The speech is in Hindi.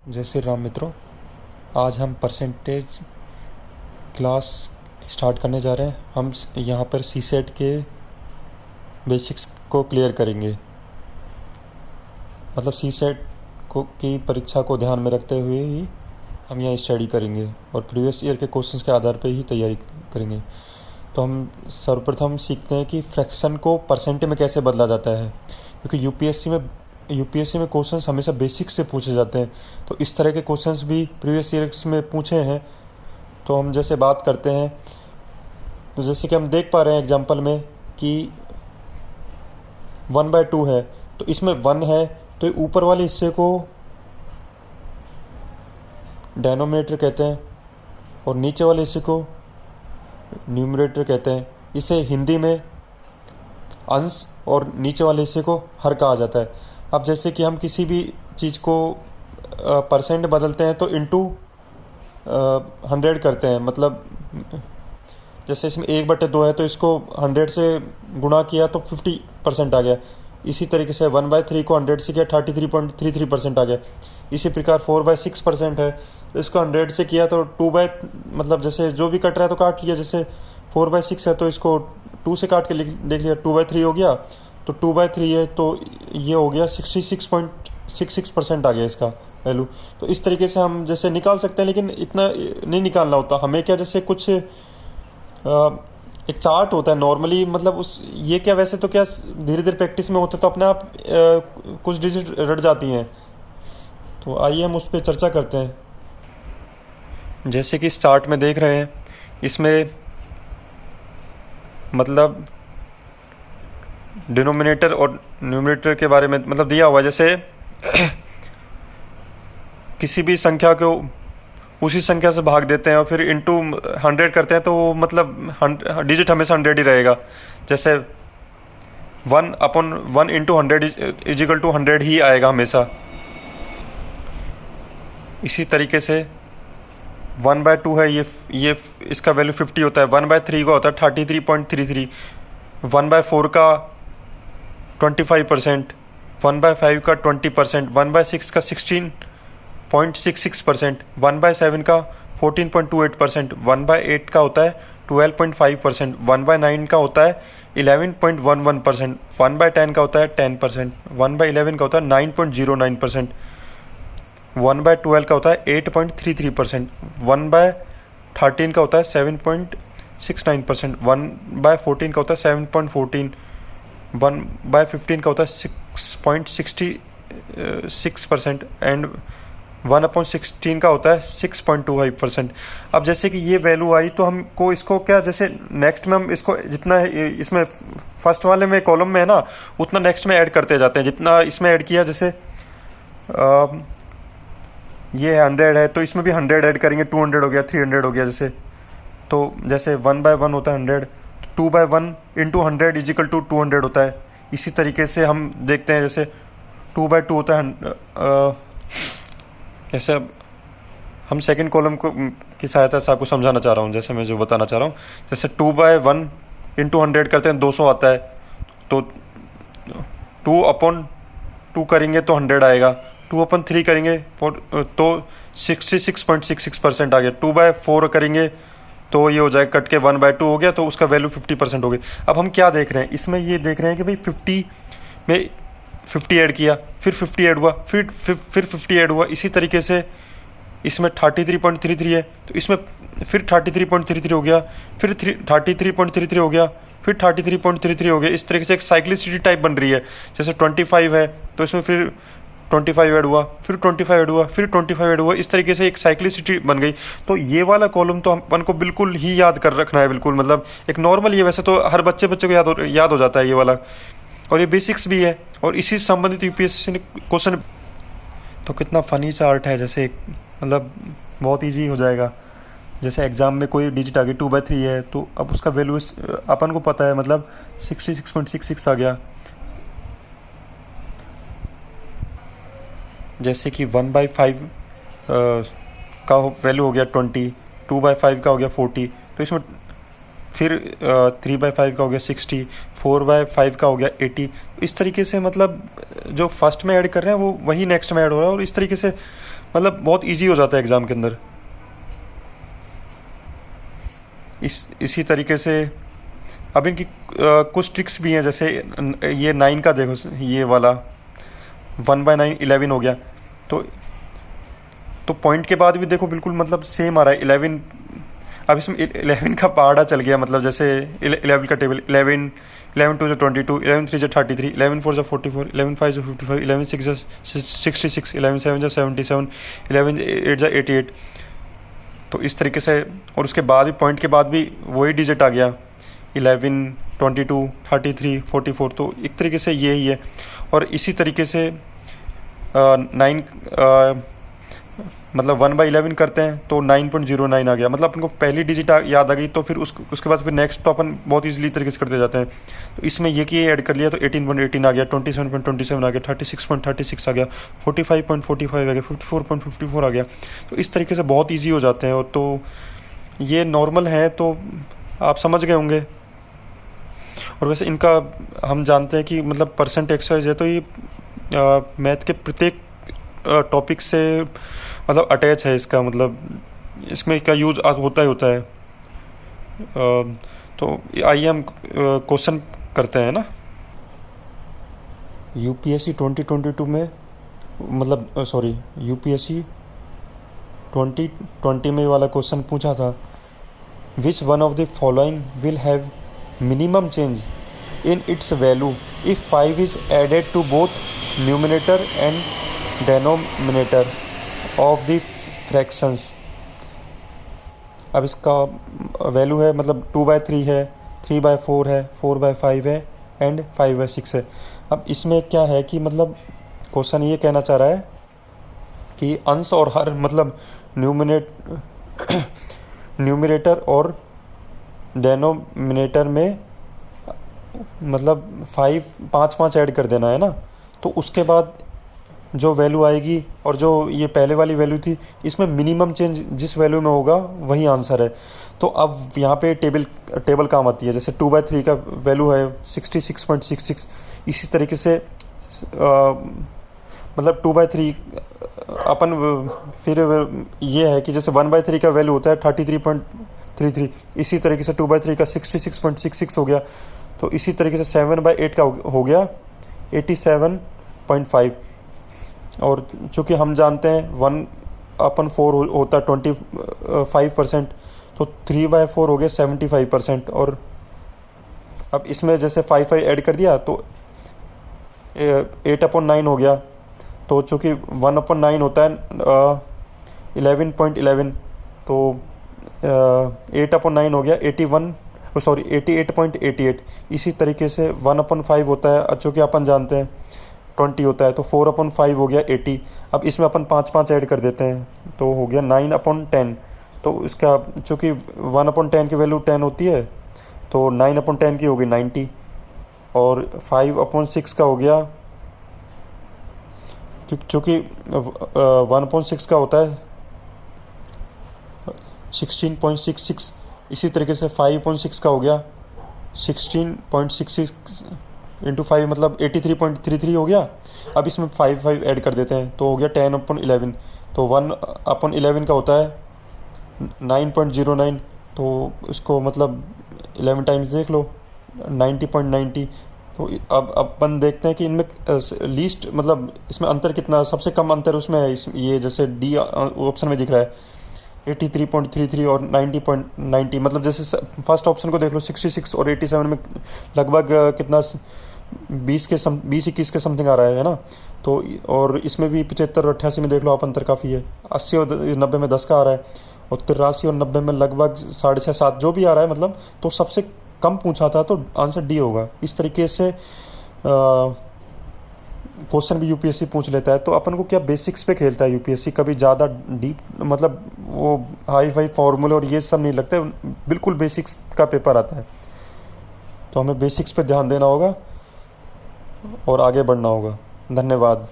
जय श्री राम मित्रों। आज हम परसेंटेज क्लास स्टार्ट करने जा रहे हैं। हम यहाँ पर सी सेट के बेसिक्स को क्लियर करेंगे, मतलब सी सेट को की परीक्षा को ध्यान में रखते हुए ही हम यहाँ स्टडी करेंगे और प्रीवियस ईयर के क्वेश्चंस के आधार पर ही तैयारी करेंगे। तो हम सर्वप्रथम सीखते हैं कि फ्रैक्शन को परसेंट में कैसे बदला जाता है, क्योंकि यूपीएससी में क्वेश्चंस हमेशा बेसिक्स से पूछे जाते हैं। तो इस तरह के क्वेश्चंस भी प्रीवियस ईयर्स में पूछे हैं। तो हम जैसे बात करते हैं, तो जैसे कि हम देख पा रहे हैं एग्जांपल में कि 1/2 है, तो इसमें 1 है तो ऊपर वाले हिस्से को डेनोमिनेटर कहते हैं और नीचे वाले हिस्से को न्यूमरेटर कहते हैं। इसे हिंदी में अंश और नीचे वाले हिस्से को हर कहा जाता है। अब जैसे कि हम किसी भी चीज़ को परसेंट बदलते हैं तो इंटू 100 करते हैं, मतलब जैसे इसमें 1/2 है तो इसको 100 से गुणा किया तो 50% आ गया। इसी तरीके से 1/3 को 100 से किया 33.33% आ गया। इसी प्रकार 4/6% है तो इसको 100 से किया तो मतलब जैसे जो भी कट रहा है तो काट लिया। जैसे 4/6 है तो इसको 2 से काट के देख लिया, 2/3 हो गया तो 2/3 है तो ये हो गया 66.66% आ गया इसका वैल्यू। तो इस तरीके से हम जैसे निकाल सकते हैं, लेकिन इतना नहीं निकालना होता हमें। क्या जैसे कुछ एक चार्ट होता है नॉर्मली, मतलब उस ये क्या वैसे तो क्या धीरे धीरे प्रैक्टिस में होता है तो अपने आप कुछ डिजिट रट जाती हैं। तो आइए हम उस पर चर्चा करते हैं। जैसे कि स्टार्ट में देख रहे हैं, इसमें मतलब डिनोमिनेटर और न्यूमरेटर के बारे में मतलब दिया हुआ है। जैसे किसी भी संख्या को उसी संख्या से भाग देते हैं और फिर इंटू 100 करते हैं तो मतलब डिजिट हमेशा 100 ही रहेगा। जैसे 1/1 इंटू 100 इज इक्वल टू 100 ही आएगा हमेशा। इसी तरीके से 1/2 है, ये इसका वैल्यू 50 होता है। 1/3 का होता है 33.33। 1/4 का 25%, 1/5 का 20%, 1/6 का 16.66%, 1/7 का 14.28%, 1/8 का होता है 12.5%, 1/9 का होता है 11.11%, 1/10 का होता है 10%, 1/11 का होता है 9.09%, 1/12 का होता है 8.33%, 1/13 का होता है 7.69%, 1/14 का होता है 7.14, 1/15 का होता है 6.66% एंड 1/16 का होता है 6.25%। अब जैसे कि ये वैल्यू आई तो हमको इसको क्या जैसे नेक्स्ट में हम इसको जितना है इसमें फर्स्ट वाले में कॉलम में है ना उतना नेक्स्ट में ऐड करते जाते हैं। जितना इसमें ऐड किया, जैसे ये 100 है तो इसमें भी 100 ऐड करेंगे, 200 हो गया, 300 हो गया। जैसे 1/1 होता है 100, 2/1 इंटू 100 इज इक्वल टू 200 होता है। इसी तरीके से हम देखते हैं, जैसे 2/2 होता है जैसे अब हम सेकंड कॉलम को की सहायता से आपको समझाना चाह रहा हूँ। जैसे मैं जो बताना चाह रहा हूँ, जैसे 2/1 इंटू 100 करते हैं 200 आता है, तो 2/2 करेंगे तो 100 आएगा, 2/3 करेंगे तो 66.66% आ गया, 2/4 करेंगे तो ये हो जाएगा कट के 1/2 हो गया, तो उसका वैल्यू 50% हो गई। अब हम क्या देख रहे हैं इसमें, ये देख रहे हैं कि भाई 50 में 50 ऐड किया, फिर 50 ऐड हुआ, फिर 50 ऐड हुआ। इसी तरीके से इसमें 33.33 है तो इसमें फिर 33.33 हो गया, फिर 33.33 हो गया, फिर 33.33 हो गया। इस तरीके से एक साइक्लिसिटी टाइप बन रही है। जैसे 25 है तो इसमें फिर 25 ऐड हुआ, फिर 25 ऐड हुआ, फिर 25 ऐड हुआ। इस तरीके से एक साइक्लिसिटी बन गई। तो ये वाला कॉलम तो अपन को बिल्कुल ही याद कर रखना है, बिल्कुल मतलब एक नॉर्मल, ये वैसे तो हर बच्चे को याद हो जाता है ये वाला, और ये बेसिक्स भी है और इसी से संबंधित यूपीएससी ने क्वेश्चन। तो कितना फनी चार्ट है, जैसे मतलब बहुत ईजी हो जाएगा। जैसे एग्जाम में कोई डिजिट आ गई 2/3 है तो अब उसका वैल्यू अपन को पता है, मतलब 66.66 आ गया। जैसे कि 1/5 का वैल्यू हो गया 20, 2/5 का हो गया 40, तो इसमें फिर 3/5 का हो गया 60, 4/5 का हो गया 80। इस तरीके से मतलब जो फर्स्ट में ऐड कर रहे हैं वो वही नेक्स्ट में ऐड हो रहा है, और इस तरीके से मतलब बहुत इजी हो जाता है एग्ज़ाम के अंदर। इसी तरीके से अब इनकी कुछ ट्रिक्स भी हैं, जैसे ये 9 का देखो, ये वाला 1/9 11 हो गया। तो पॉइंट के बाद भी देखो बिल्कुल मतलब सेम आ रहा है 11। अब इसमें 11 का पहाड़ा चल गया, मतलब जैसे 11 का टेबल 11 11 2 22, 11 3 33, 11 4 44, 11 5 55, 11 6 66, 11 7 77, 11 8 88। तो इस तरीके से, और उसके बाद भी पॉइंट के बाद भी वही डिजिट आ गया 11 22 33 44। तो एक तरीके से ये ही है। और इसी तरीके से 9 मतलब 1/11 करते हैं तो 9.09 आ गया, मतलब अपन को पहली डिजिट याद आ गई, तो फिर उसके बाद फिर नेक्स्ट तो अपन बहुत इजीली तरीके से करते जाते हैं। तो इसमें ये कि ऐड कर लिया तो 18.18 आ गया, 27.27 आ गया, 36.36 आ गया, 45.45 आ गया, 54.54 आ गया। तो इस तरीके से बहुत ईजी हो जाते हैं। और तो ये नॉर्मल है, तो आप समझ गए होंगे। और वैसे इनका हम जानते हैं कि मतलब परसेंट एक्सरसाइज है, तो ये मैथ के प्रत्येक टॉपिक से मतलब अटैच है इसका, मतलब इसमें का यूज़ होता ही होता है। तो आइए हम क्वेश्चन करते हैं ना। यूपीएससी 2022 में, मतलब सॉरी, यूपीएससी 2020 में वाला क्वेश्चन पूछा था, which one of the following will have minimum change in its value if 5 is added to both numerator and denominator of the fractions। अब इसका वैल्यू है मतलब 2/3 है, 3/4 है, 4/5 है एंड 5/6 है। अब इसमें क्या है कि मतलब क्वेश्चन ये कहना चाह रहा है कि अंश और हर मतलब न्यूमरेटर और डेनोमिनेटर में मतलब 5 ऐड कर देना है ना। तो उसके बाद जो वैल्यू आएगी और जो ये पहले वाली वैल्यू थी, इसमें मिनिमम चेंज जिस वैल्यू में होगा वही आंसर है। तो अब यहाँ पे टेबल काम आती है। जैसे 2/3 का वैल्यू है 66.66। इसी तरीके से मतलब 2/3 अपन फिर ये है कि जैसे 1/3 का वैल्यू होता है 33.33। इसी तरीके से 2/3 का 66.66 हो गया। तो इसी तरीके से 7/8 का हो गया 87.5। और चूँकि हम जानते हैं 1/4 होता है 25%, तो 3/4 हो गया 75%। और अब इसमें जैसे 5 ऐड कर दिया तो 8/9 हो गया। तो चूँकि 1/9 होता है 11.11, तो 8/9 हो गया 88.88। इसी तरीके से 1/5 होता है, चूँकि अपन जानते हैं 20 होता है, तो 4/5 हो गया 80। अब इसमें अपन 5 ऐड कर देते हैं तो हो गया 9/10। तो इसका चूँकि 1/10 की वैल्यू 10 होती है, तो 9/10 की हो गई 90। और 5/6 का हो गया, चूँकि 1/6 का होता है 16.66। इसी तरीके से 5/6 का हो गया 16.66 इंटू 5 मतलब 83.33 हो गया। अब इसमें 5 ऐड कर देते हैं तो हो गया 10/11। तो 1/11 का होता है 9.09। तो इसको मतलब 11 टाइम्स देख लो 90.90। तो अब अपन देखते हैं कि इनमें लीस्ट मतलब इसमें अंतर कितना, सबसे कम अंतर उसमें है। ये जैसे डी ऑप्शन में दिख रहा है 83.33 और 90.90। मतलब जैसे फर्स्ट ऑप्शन को देख लो 66 और 87 में लगभग कितना 20-21 के समथिंग आ रहा है ना। तो और इसमें भी 75 और 88 में देख लो आप, अंतर काफ़ी है। 80 और 90 में 10 का आ रहा है, और 83 और 90 में लगभग 6.5-7 जो भी आ रहा है मतलब। तो सबसे कम पूछा था तो आंसर डी होगा। इस तरीके से क्वेश्चन भी यूपीएससी पूछ लेता है। तो अपन को क्या बेसिक्स पे खेलता है यूपीएससी, कभी ज़्यादा डीप मतलब वो हाई फाई फॉर्मूले और ये सब नहीं लगता है, बिल्कुल बेसिक्स का पेपर आता है। तो हमें बेसिक्स पे ध्यान देना होगा और आगे बढ़ना होगा। धन्यवाद।